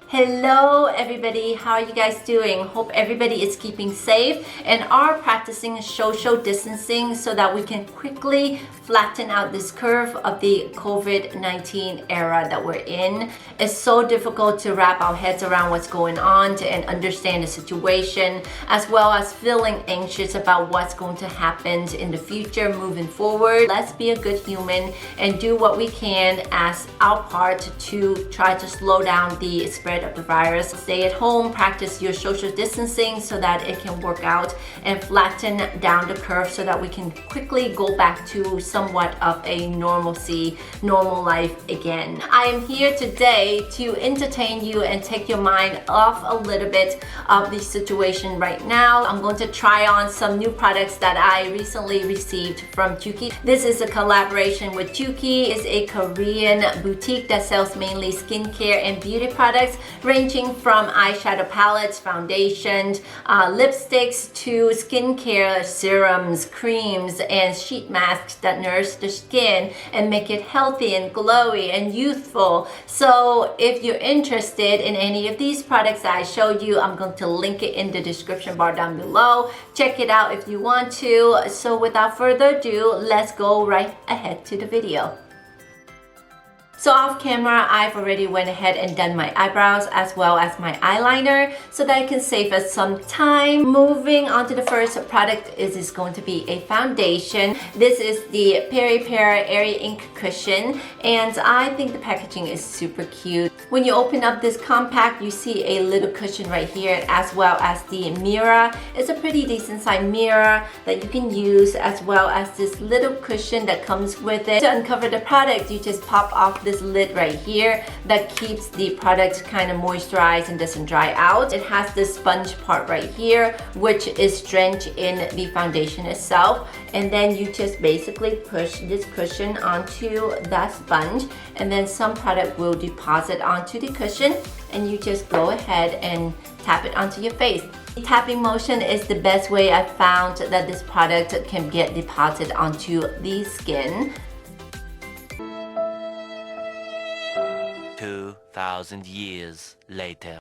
Hello everybody, how are you guys doing? Hope everybody is keeping safe and are practicing social distancing so that we can quickly flatten out this curve of the COVID-19 era that we're in. It's so difficult to wrap our heads around what's going on and understand the situation, as well as feeling anxious about what's going to happen in the future moving forward. Let's be a good human and do what we can as our part to try to slow down the spread of the virus. Stay at home, practice your social distancing so that it can work out and flatten down the curve so that we can quickly go back to somewhat of a normal life again. I am here today to entertain you and take your mind off a little bit of the situation right now. I'm going to try on some new products that I recently received from Beauties. This is a collaboration with Beauties. It's a Korean boutique that sells mainly skincare and beauty products, ranging from eyeshadow palettes, foundations, lipsticks to skincare serums, creams, and sheet masks that nourish the skin and make it healthy and glowy and youthful. So if you're interested in any of these products that I showed you, I'm going to link it in the description bar down below. Check it out if you want to. So without further ado, let's go right ahead to the video. So off camera, I've already went ahead and done my eyebrows as well as my eyeliner so that I can save us some time. Moving on to the first product is going to be a foundation. This is the Peripera Airy Ink Cushion, and I think the packaging is super cute. When you open up this compact, you see a little cushion right here, as well as the mirror. It's a pretty decent sized mirror that you can use, as well as this little cushion that comes with it. To uncover the product, you just pop off this lid right here that keeps the product kind of moisturized and doesn't dry out. It has this sponge part right here, which is drenched in the foundation itself, and then you just basically push this cushion onto that sponge, and then some product will deposit onto the cushion, and you just go ahead and tap it onto your face. The tapping motion is the best way I've found that this product can get deposited onto the skin. 2,000 years later.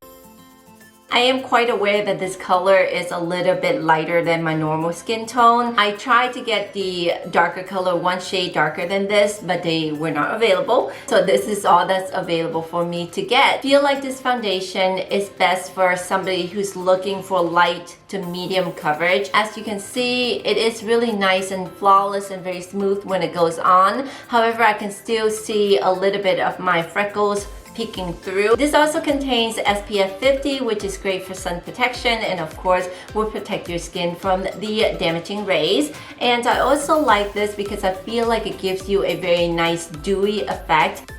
I am quite aware that this color is a little bit lighter than my normal skin tone. I tried to get the darker color, one shade darker than this, but they were not available. So this is all that's available for me to get. I feel like this foundation is best for somebody who's looking for light to medium coverage. As you can see, it is really nice and flawless and very smooth when it goes on. However, I can still see a little bit of my freckles peeking through. This also contains SPF 50, which is great for sun protection, and of course will protect your skin from the damaging rays. And I also like this because I feel like it gives you a very nice dewy effect.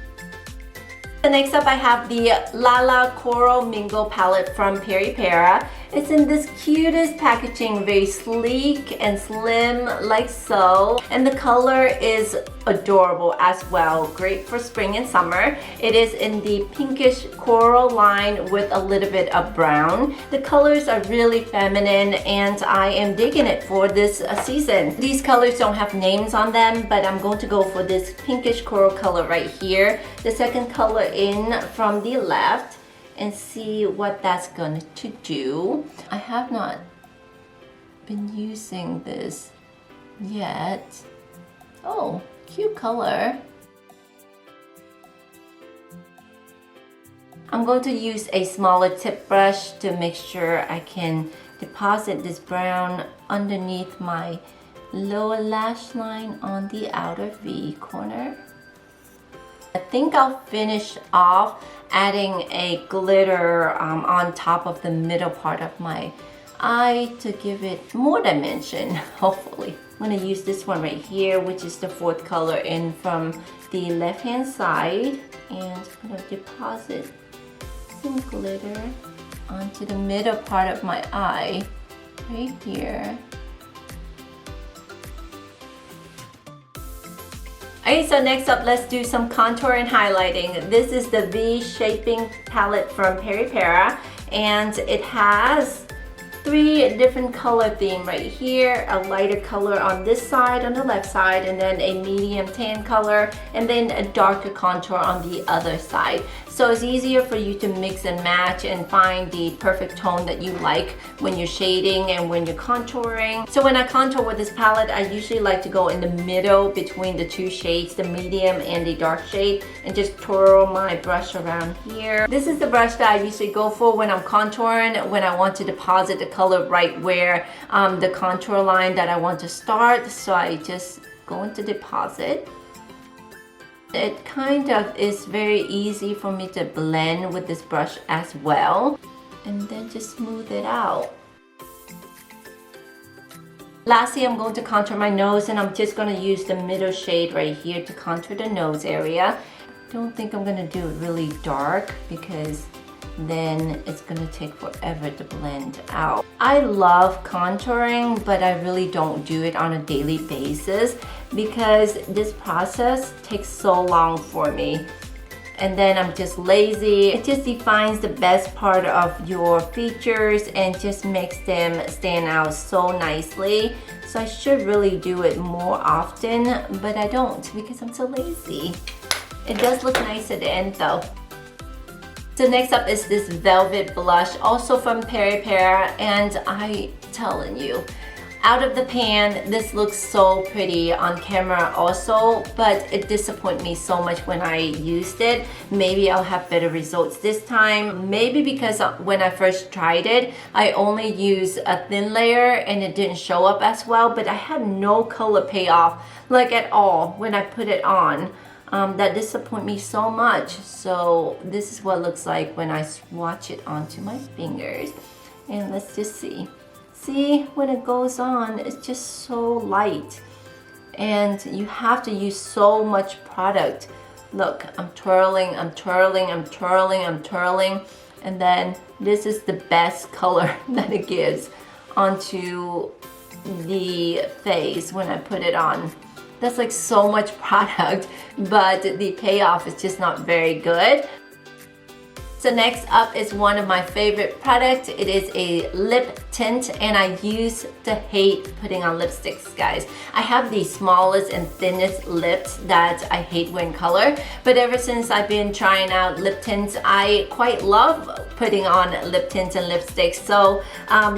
So next up, I have the Lala Coral Mingle palette from Peripera. It's in this cutest packaging, very sleek and slim like so. And the color is adorable as well. Great for spring and summer. It is in the pinkish coral line with a little bit of brown. The colors are really feminine and I am digging it for this season. These colors don't have names on them, but I'm going to go for this pinkish coral color right here. The second color in from the left, and see what that's going to do. I have not been using this yet. Oh, cute color. I'm going to use a smaller tip brush to make sure I can deposit this brown underneath my lower lash line on the outer V corner. I think I'll finish off adding a glitter on top of the middle part of my eye to give it more dimension, hopefully. I'm going to use this one right here, which is the fourth color in from the left hand side, and I'm going to deposit some glitter onto the middle part of my eye right here. Okay, so next up, let's do some contour and highlighting. This is the V Shaping palette from Peripera, and it has three different color theme right here, a lighter color on this side, on the left side, and then a medium tan color, and then a darker contour on the other side. So it's easier for you to mix and match and find the perfect tone that you like when you're shading and when you're contouring. So when I contour with this palette, I usually like to go in the middle between the two shades, the medium and the dark shade, and just twirl my brush around here. This is the brush that I usually go for when I'm contouring, when I want to deposit the color right where the contour line that I want to start. So I just go into deposit. It kind of is very easy for me to blend with this brush as well, and then just smooth it out. Lastly, I'm going to contour my nose, and I'm just going to use the middle shade right here to contour the nose area. Don't think I'm going to do it really dark because then it's going to take forever to blend out. I love contouring, but I really don't do it on a daily basis because this process takes so long for me. And then I'm just lazy. It just defines the best part of your features and just makes them stand out so nicely. So I should really do it more often, but I don't because I'm so lazy. It does look nice at the end though. So next up is this Velvet Blush, also from Peripera, and I'm telling you, out of the pan, this looks so pretty on camera also, but it disappointed me so much when I used it. Maybe I'll have better results this time. Maybe because when I first tried it, I only used a thin layer and it didn't show up as well, but I had no color payoff, like at all, when I put it on. That disappointed me so much. So this is what it looks like when I swatch it onto my fingers. And let's just see. See, when it goes on, it's just so light. And you have to use so much product. Look, I'm twirling, I'm twirling, I'm twirling, I'm twirling. And then this is the best color that it gives onto the face when I put it on. That's like so much product, but the payoff is just not very good. So next up is one of my favorite products. It is a lip tint, and I used to hate putting on lipsticks, guys. I have the smallest and thinnest lips that I hate wearing color, but ever since I've been trying out lip tints, I quite love putting on lip tints and lipsticks. So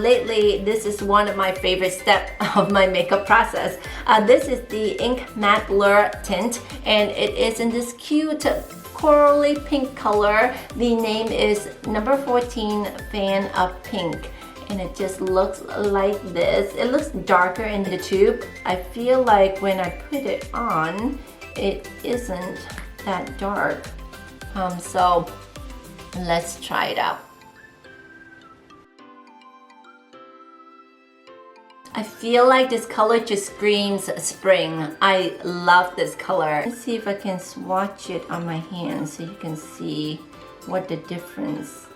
lately, this is one of my favorite steps of my makeup process. This is the Ink Matte Blur Tint, and it is in this cute corally pink color. The name is number 14 Fan of Pink, and it just looks like this. It looks darker in the tube. I feel like when I put it on, it isn't that dark. So let's try it out. I feel like this color just screams spring. I love this color. Let's see if I can swatch it on my hand so you can see what the difference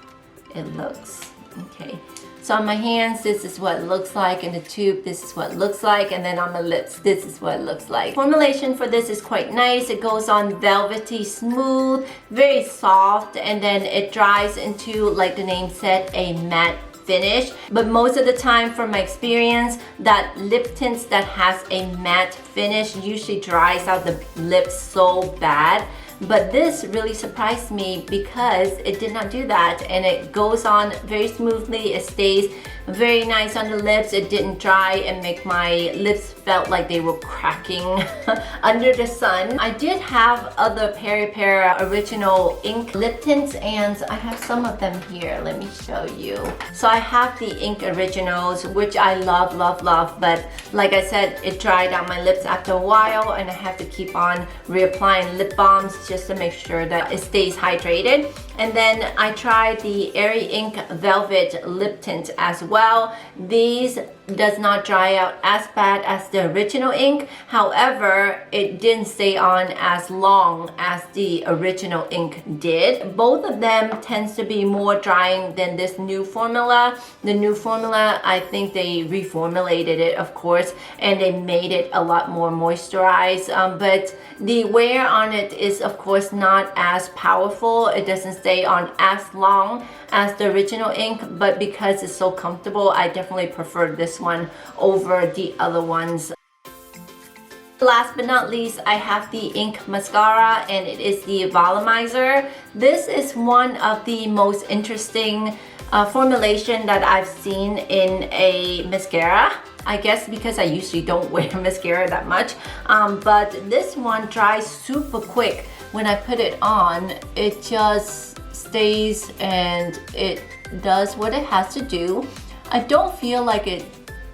it looks. Okay, so on my hands, this is what it looks like. In the tube, this is what it looks like. And then on the lips, this is what it looks like. Formulation for this is quite nice. It goes on velvety smooth, very soft, and then it dries into, like the name said, a matte finish. But most of the time, from my experience, that lip tints that has a matte finish usually dries out the lips so bad. But this really surprised me because it did not do that, and it goes on very smoothly. It stays very nice on the lips. It didn't dry and make my lips felt like they were cracking under the sun. I did have other Peripera original ink lip tints, and I have some of them here. Let me show you. So I have the ink originals, which I love, love, love, but like I said, it dried out my lips after a while, and I have to keep on reapplying lip balms just to make sure that it stays hydrated. And then I tried the Airy Ink Velvet Lip Tint as well. These does not dry out as bad as the original ink. However, it didn't stay on as long as the original ink did. Both of them tends to be more drying than this new formula. The new formula, I think they reformulated it, of course, and they made it a lot more moisturized. But the wear on it is, of course, not as powerful. It doesn't stay on as long as the original ink, but because it's so comfortable, I definitely prefer this one over the other ones. Last but not least, I have the ink mascara, and it is the volumizer. This is one of the most interesting formulation that I've seen in a mascara. I guess because I usually don't wear mascara that much, but this one dries super quick. When I put it on, it just stays and it does what it has to do. I don't feel like it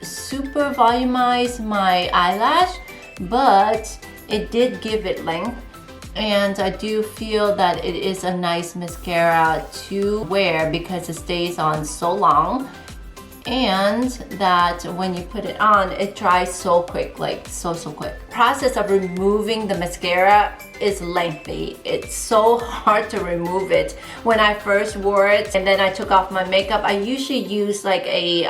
super volumized my eyelash, but it did give it length, and I do feel that it is a nice mascara to wear because it stays on so long, and that when you put it on, it dries so quick, like so quick. Process of removing the mascara is lengthy. It's so hard to remove it. When I first wore it and then I took off my makeup, I usually use like a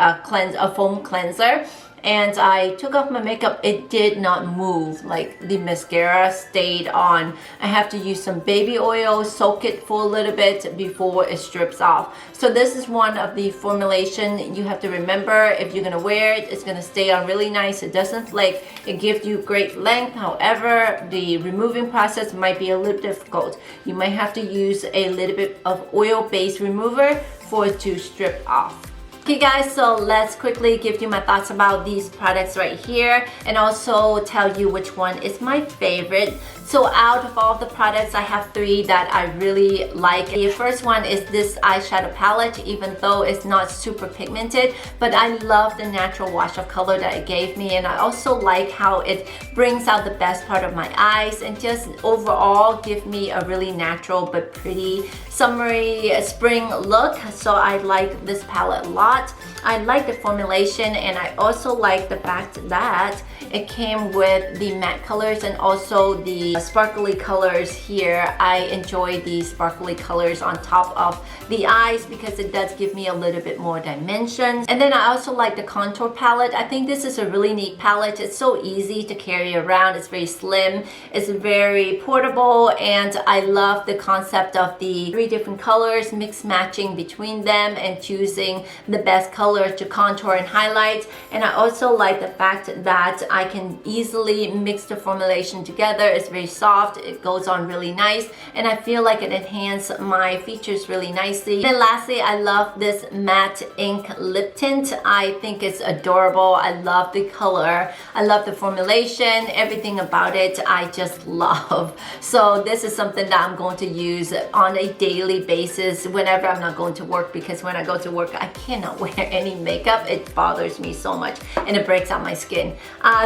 foam cleanser, and I took off my makeup. It did not move, like the mascara stayed on. I have to use some baby oil, soak it for a little bit before it strips off. So this is one of the formulation you have to remember. If you're gonna wear it, it's gonna stay on really nice. It doesn't flake. It gives you great length. However, the removing process might be a little difficult. You might have to use a little bit of oil-based remover for it to strip off. Okay guys, so let's quickly give you my thoughts about these products right here, and also tell you which one is my favorite. So out of all the products, I have 3 that I really like. The first one is this eyeshadow palette, even though it's not super pigmented, but I love the natural wash of color that it gave me, and I also like how it brings out the best part of my eyes and just overall give me a really natural but pretty summery spring look. So I like this palette a lot. I like the formulation, and I also like the fact that it came with the matte colors and also the sparkly colors here. I enjoy these sparkly colors on top of the eyes because it does give me a little bit more dimension. And then I also like the contour palette. I think this is a really neat palette. It's so easy to carry around. It's very slim. It's very portable, and I love the concept of the 3 different colors, mix matching between them and choosing the best color to contour and highlight. And I also like the fact that I can easily mix the formulation together. It's very soft, it goes on really nice, and I feel like it enhances my features really nicely. And then lastly, I love this matte ink lip tint. I think it's adorable. I love the color, I love the formulation, everything about it I just love. So this is something that I'm going to use on a daily basis whenever I'm not going to work, because when I go to work I cannot wear any makeup. It bothers me so much and it breaks out my skin.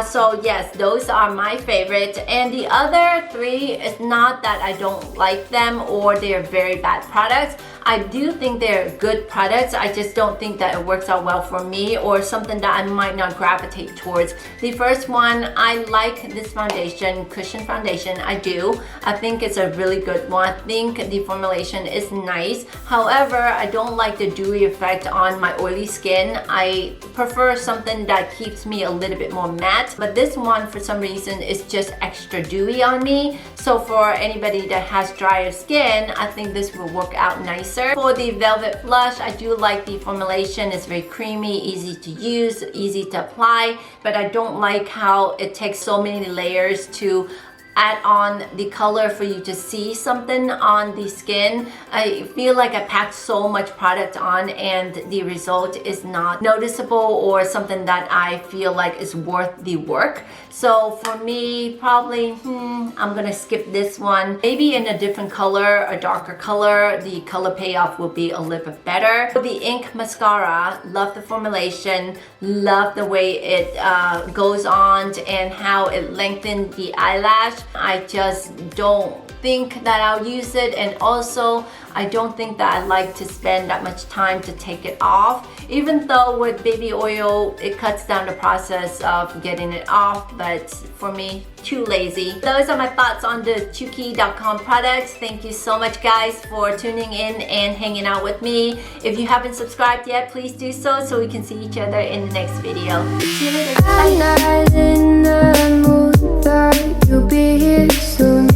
So yes, those are my favorite, and the other 3 is not that I don't like them or they're very bad products. I do think they're good products. I just don't think that it works out well for me, or something that I might not gravitate towards. The first one, I like this foundation, Cushion Foundation. I do. I think it's a really good one. I think the formulation is nice. However, I don't like the dewy effect on my oily skin. I prefer something that keeps me a little bit more matte, but this one for some reason is just extra dewy on me. So for anybody that has drier skin, I think this will work out nicer. For the Velvet Blush, I do like the formulation. It's very creamy, easy to use, easy to apply, but I don't like how it takes so many layers to add on the color for you to see something on the skin. I feel like I packed so much product on and the result is not noticeable or something that I feel like is worth the work. So for me, probably I'm gonna skip this one. Maybe in a different color, a darker color, the color payoff will be a little bit better. For the ink mascara, love the formulation, love the way it goes on and how it lengthened the eyelash. I just don't think that I'll use it, and also I don't think that I like to spend that much time to take it off, even though with baby oil it cuts down the process of getting it off, but for me, too lazy. Those are my thoughts on the Chuki.com products. Thank you so much guys for tuning in and hanging out with me. If you haven't subscribed yet, please do so we can see each other in the next video. See you later. Bye. I'm not in the mood, but you'll be here soon.